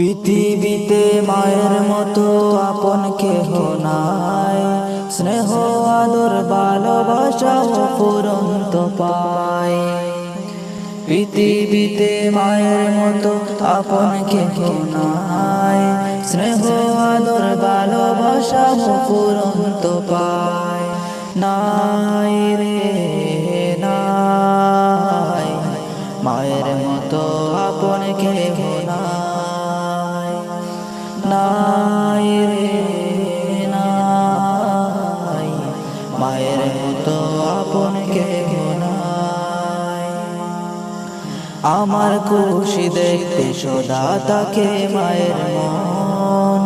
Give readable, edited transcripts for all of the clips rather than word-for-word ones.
পৃথিবীতে মায়ের মতো আপন কেহ নাই, স্নেহ আদর ভালোবাসা অফুরন্ত পায়। পৃথিবীতে মায়ের মতো আপন কেহ নাই, স্নেহ আদর ভালোবাসা অফুরন্ত পায়। নাই রে নাই, মায়ের মতো আপন কেহ নাই। নাই রে নাই, মায়ের মতো আপন কেহ নাই। আমার খুশি দেখতে সদা তাকে মায়ের মন,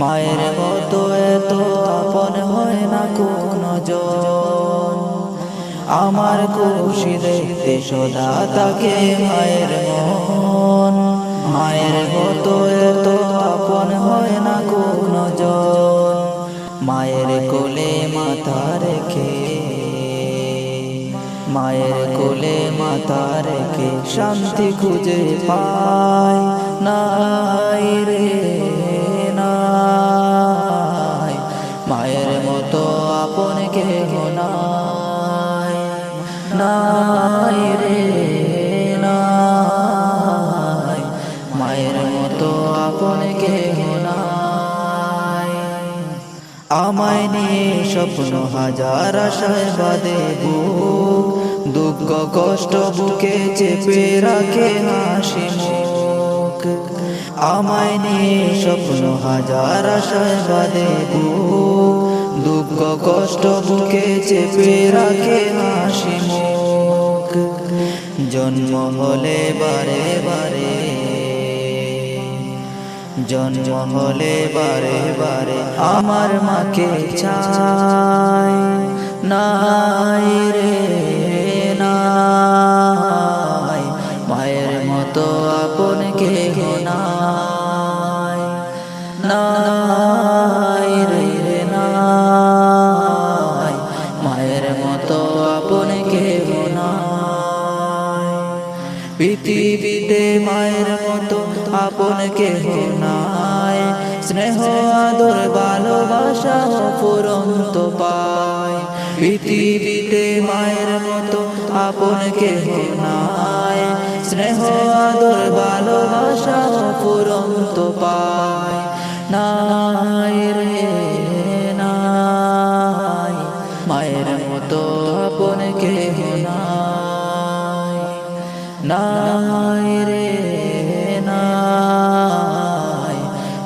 মায়ের মতো এত আপন হয় না কোনো জন। আমার খুশি দেখতে সদা তাকে মায়ের মন, মায়ের মতো এত আপন হয় না কোনো জন। মায়ের কোলে মাথা রেখে, মায়ের কোলে মাথা রেখে শান্তি খুঁজে পাই। নাই রে নাই, মায়ের মতো আপন কেহ নাই। নাই রে নাই, মায়ের মতো আপন কেহ নাই। আমায় নিয়ে স্বপ্ন হাজার আশায় বাঁধে বুক, দুঃখ কষ্ট বুকে চেপে রাখে হাসি মুখ। আমায় নিয়ে স্বপ্ন হাজার আশায় বাঁধে বুক, দুঃখ কষ্ট বুকে চেপে রাখে হাসি মুখ। জন্ম হলে বারে বারে, জন্ম হলে বারে বারে আমার মাকে চাই। নাই রে নাই, মায়ের মতো আপন কেহ নাই। নাই রে নাই, মায়ের মতো আপন কেহ নাই। পৃথিবীতে মায়ের মতো আপন কেহ নাই, স্নেহ আদর ভালোবাসা অফুরন্ত পায়। পৃথিবীতে মায়ের মতো আপন কেহ নাই, স্নেহ আদর ভালোবাসা অফুরন্ত পায়। নাই রে নাই, মায়ের মতো আপন কেহ নাই। নাই রে নাই,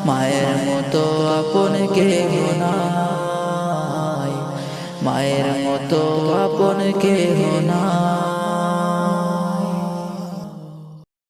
মায়ের মতো আপন কেহ নাই। মায়ের মতো আপন কেহ নাই।